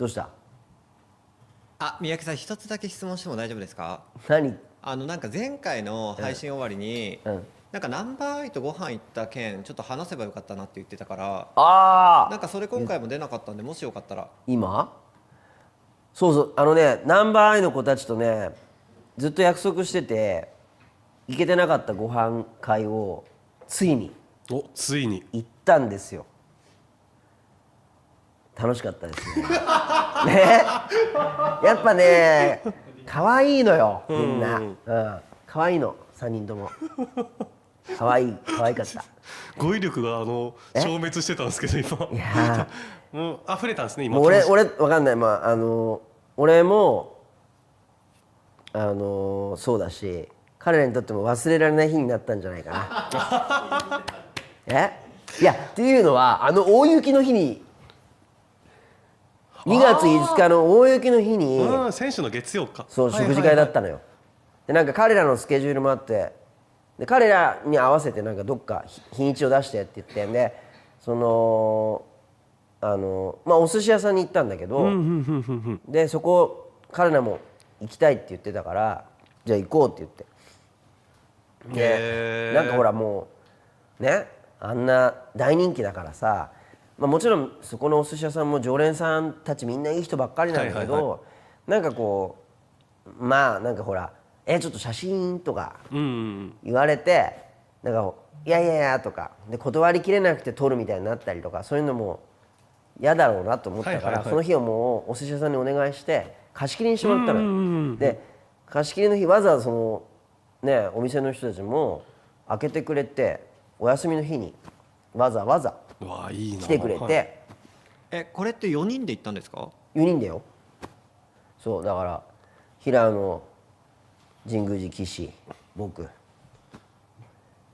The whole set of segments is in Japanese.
うした？三宅さん一つだけ質問しても大丈夫ですか？何？なんか前回の配信終わりに、うん。なんかナンバーアイとご飯行った件ちょっと話せばよかったなって言ってたから、なんああ。かそれ今回も出なかったんで、もしよかったら。今？そうそう、ナンバーアイの子たちとね、ずっと約束してて行けてなかったご飯会をついについに行ったんですよ。楽しかったですね。ね、やっぱね、可愛いのよみんな。可愛いの3人とも。可愛かった。語彙力が消滅してたんですけど今。いやもう溢れたんですね今。もう俺わかんない。俺もそうだし、彼らにとっても忘れられない日になったんじゃないかな。いやっていうのは大雪の日に、2月5日の大雪の日に、選手の月曜か。そう食事会だったのよ。でなんか彼らのスケジュールもあって、で彼らに合わせてなんかどっか日にちを出してって言ってんで、お寿司屋さんに行ったんだけど、でそこ彼らも行きたいって言ってたから、じゃあ行こうって言って、でなんかほらもうね、あんな大人気だからさ、もちろんそこのお寿司屋さんも常連さんたちみんないい人ばっかりなんだけど、なんかこうなんかほらちょっと写真とか言われて、なんかいやいやいやとかで断りきれなくて撮るみたいになったりとか、そういうのも嫌だろうなと思ったから、その日はもうお寿司屋さんにお願いして貸し切りにしてもらったのよ。で貸し切りの日わざわざお店の人たちも開けてくれて、お休みの日にわざわざ来てくれて。これって4人で行ったんですか？4人だよ。そうだから平野、神宮寺、岸、僕、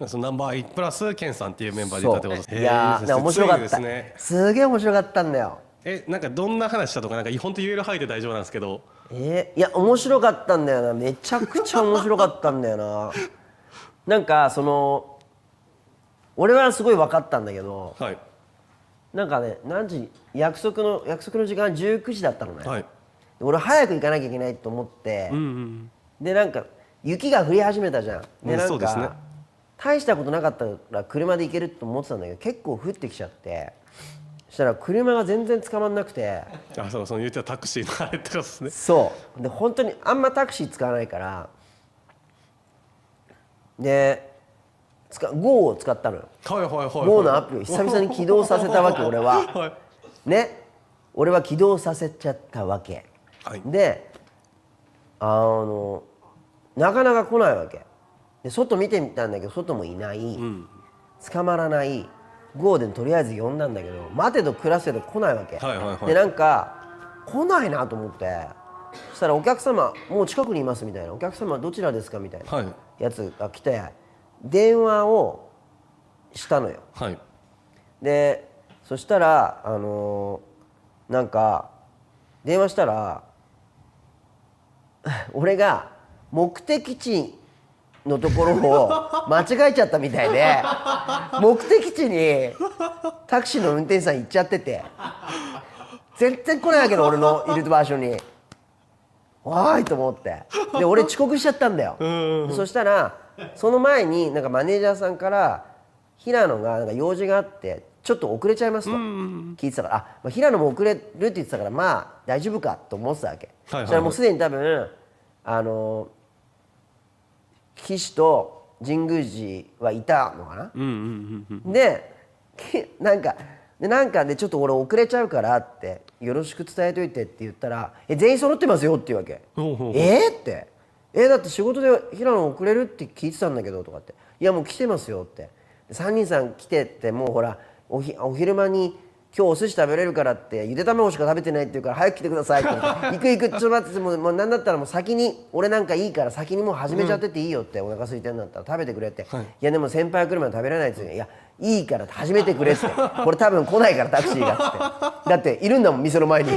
そのナンバー8プラスケンさんっていうメンバーでいたってことですね。いやー面白かった。すげえ面白かったんだよ。なんかどんな話したとか、なんか本当言える範囲で大丈夫なんですけど。いや面白かったんだよな。めちゃくちゃ面白かったんだよな。なんか俺はすごい分かったんだけど、なんかね、何時約束の時間19時だったのね。俺早く行かなきゃいけないと思って、でなんか雪が降り始めたじゃん。でなんか大したことなかったら車で行けると思ってたんだけど、結構降ってきちゃって、そしたら車が全然捕まんなくて。その言ってたタクシーのあれってことですね。そうで本当にあんまタクシー使わないから、でGO を使ったのよ。GO のアプリを久々に起動させたわけ俺は。ね、俺は起動させちゃったわけ。でなかなか来ないわけで、外見てみたんだけど外もいない、捕まらない。 GO でとりあえず呼んだんだけど、待てど暮らせど来ないわけ。でなんか来ないなと思って、そしたらお客様もう近くにいますみたいな、お客様どちらですかみたいなやつが来て、電話をしたのよ。でそしたらなんか電話したら俺が目的地のところを間違えちゃったみたいで、目的地にタクシーの運転手さん行っちゃってて、全然来ないわけど俺のいる場所に。わーいと思って、で俺遅刻しちゃったんだよ。そしたらその前になんかマネージャーさんから平野がなんか用事があってちょっと遅れちゃいますと聞いてたから、平野も遅れるって言ってたから大丈夫かと思ってたわけ。そしたらもうすでに多分岸と神宮寺はいたのかな。でなんかでちょっと俺遅れちゃうからってよろしく伝えといてって言ったら、全員揃ってますよって言うわけ。ってだって仕事で平野遅れるって聞いてたんだけどとかって、いやもう来てますよって、3人さん来てって、もうほらお昼間に今日お寿司食べれるからってゆで卵しか食べてないって言うから早く来てくださいって行くちょっと待って、もう何だったらもう先に俺なんかいいから先にもう始めちゃってていいよって、お腹空いてるんだったら食べてくれって、いやでも先輩が来るまで食べれないって言う、いやいいから始めてくれってこれ多分来ないからタクシーがってだっているんだもん店の前に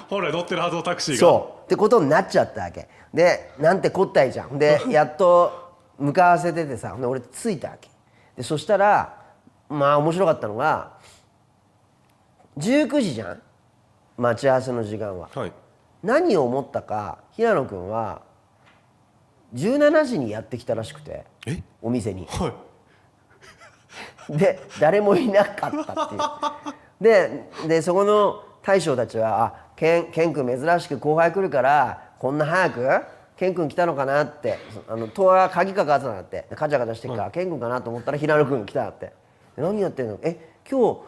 本来乗ってるはずのタクシーが。そうってことになっちゃったわけで、なんてこったいじゃん。でやっと向かわせててさ、で俺着いたわけで、そしたら面白かったのが19時じゃん。待ち合わせの時間は。はい何を思ったか平野君は17時にやってきたらしくて、えお店に。はいで誰もいなかったっていうでそこの大将たちは「ケン君珍しく後輩来るからこんな早くケン君来たのかな」って戸は鍵かかってたんだって、カチャカチャしてるから、ケン君かなと思ったら平野君来たんだって。何やってんの、今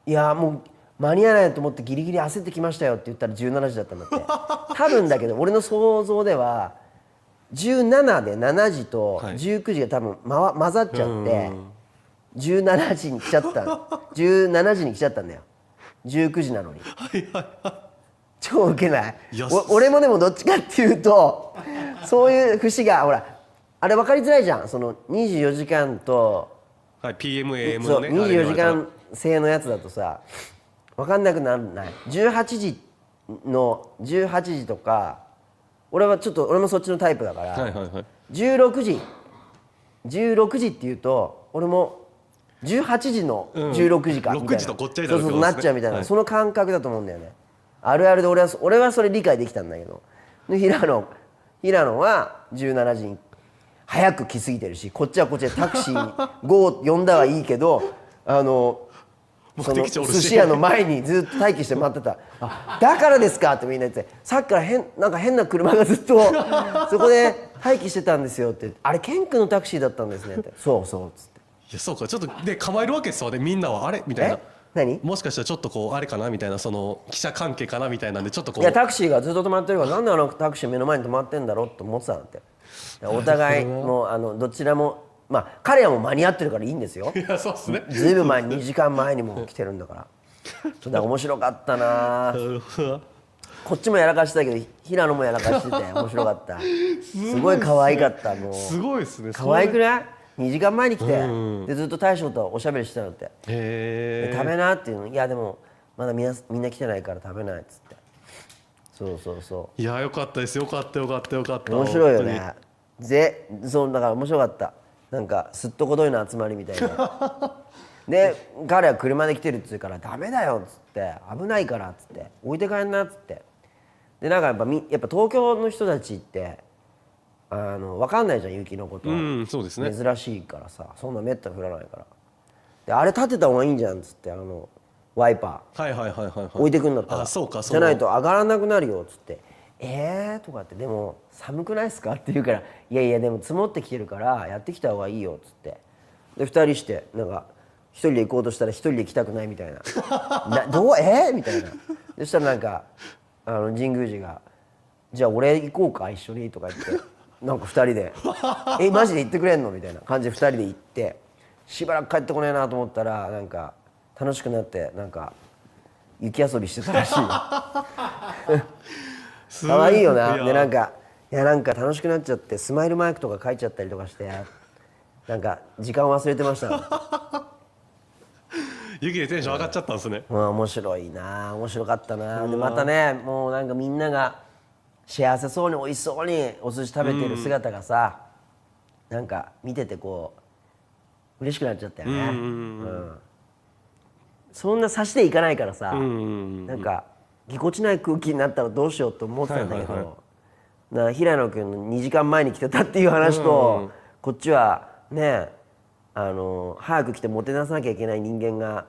日いやもう間に合わないと思ってギリギリ焦ってきましたよって言ったら17時だったんだって。多分だけど俺の想像では17で7時と19時が多分、混ざっちゃって17時に来ちゃった17時に来ちゃったんだよ、19時なのに。超ウケない？俺もでもどっちかっていうとそういう節がほらあれ分かりづらいじゃん、その24時間と、はい、PMAM そうのね24時間制のやつだとさ分かんなくならない。18時とか俺もそっちのタイプだから、はいはいはい、16時っていうと俺も18時の16時かみたいな、6時とごっちゃになるってそうことですねなっちゃうみたいな、はい、その感覚だと思うんだよね。あるあるで俺はそれ理解できたんだけど、で平野は17時に早く来すぎてるし、こっちはこっちでタクシー5呼んだはいいけどその寿司屋の前にずっと待機して待ってた。だからですかってみんな言って、さっきからなんか変な車がずっとそこで待機してたんですよって、あれケン君のタクシーだったんですねって、そうそうっつって。いやそうか、ちょっとで構えるわけですよね、みんなはあれみたいな。何？もしかしたらちょっとこうあれかなみたいな、その記者関係かなみたいなんでちょっとこう、いやタクシーがずっと止まってるから、なんでタクシー目の前に止まってんだろうって思ってたんだって。お互いもどちらも彼らも間に合ってるからいいんですよ。いやそうっすね、ずいぶん前に2時間前にも来てるんだから。だから面白かったな。こっちもやらかしてたけど平野もやらかしてて面白かった。すごい可愛かった。もうすごいですね。可愛くない？ 2 時間前に来て、でずっと大将とおしゃべりしてたのって。へ食べなっていうの、いやでもまだみんな来てないから食べないっつって。そう。いやよかったです、よかった面白いよね。そうだから面白かった。なんかすっとこどいの集まりみたいな。で彼は車で来てるっつうからダメだよっつって、危ないからっつって置いて帰んなっつって。でなんかやっぱ東京の人たちって分かんないじゃん雪のこと、そうですね、珍しいからさ、そんなめったに降らないから。であれ立てた方がいいんじゃんっつって、ワイパー置いてくんだったら、そうか、じゃないと上がらなくなるよっつって、とかって、でも寒くないっすかって言うから、いやでも積もってきてるからやってきた方がいいよっつって、で2人してなんか1人で行こうとしたら1人で行きたくないみたいなみたいな。そしたらなんか神宮寺が「じゃあ俺行こうか一緒に」とか言ってなんか2人で「マジで行ってくれんの?」みたいな感じで2人で行って、しばらく帰ってこねえなと思ったらなんか楽しくなってなんか雪遊びしてたらしいよ。可愛いよな。でなんか楽しくなっちゃってスマイルマークとか書いちゃったりとかしてなんか時間忘れてました。雪でテンション上がっちゃったんですね。面白いな、面白かったな。でまたね、もうなんかみんなが幸せそうに美味しそうにお寿司食べてる姿がさ、なんか見ててこう嬉しくなっちゃったよね。そんな差しでいかないからさ、なんかぎこちない空気になったらどうしようと思ってたんだけど、平野君の2時間前に来てたっていう話と、こっちはね早く来てもてなさなきゃいけない人間が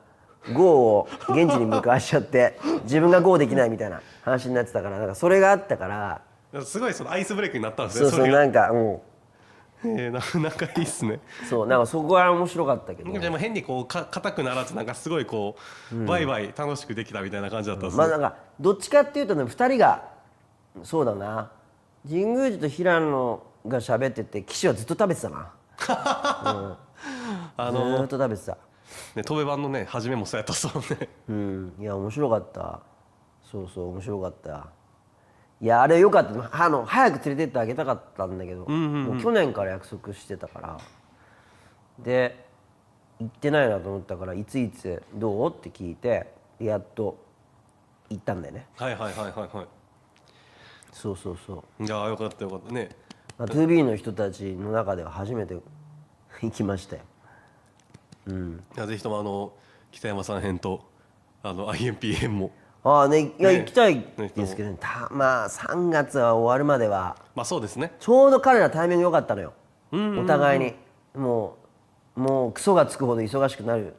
GOを現地に向かわしちゃって自分がGOできないみたいな話になってたから、なんかそれがあったからすごいそのアイスブレイクになったんですね。そうなんかなんかいいっすね。そうなんかそこは面白かったけど、でも変にこう硬くならずなんかすごいこう、ワイワイ楽しくできたみたいな感じだったんですね。なんかどっちかっていうとね、2人がそうだな、神宮寺と平野が喋ってて岸はずっと食べてたな。ずっと食べてた。当部版のね初めもそうやったそうね。いや面白かった。そう面白かった。いやあれよかった。早く連れてってあげたかったんだけど、もう去年から約束してたからで行ってないなと思ったから、いつどうって聞いてやっと行ったんだよね。はい。そういやよかったね。2B の人たちの中では初めて行きましたよ。いやぜひとも北山さん編とIMP 編もああね、いやね行きたいですけどね、まあ3月は終わるまではまあそうですね。ちょうど彼らタイミング良かったのよ、お互いにもうクソがつくほど忙しくなる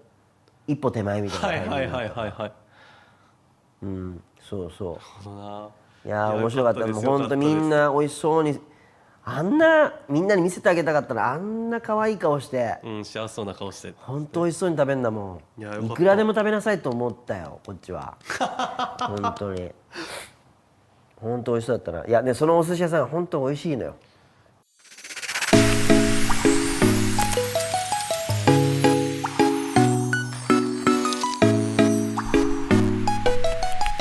一歩手前みたいなタイミングはいはいはいはいはい。そうそなるほどな。ういやー面白かったよですもうほんとみんな美味しそうにみんなに見せてあげたかったらあんな可愛い顔して幸せそうな顔して。ほんと美味しそうに食べんだもん。いやよかったいくらでも食べなさいと思ったよこっちは本当に本当美味しそうだったな。いやでそのお寿司屋さんは本当美味しいのよ。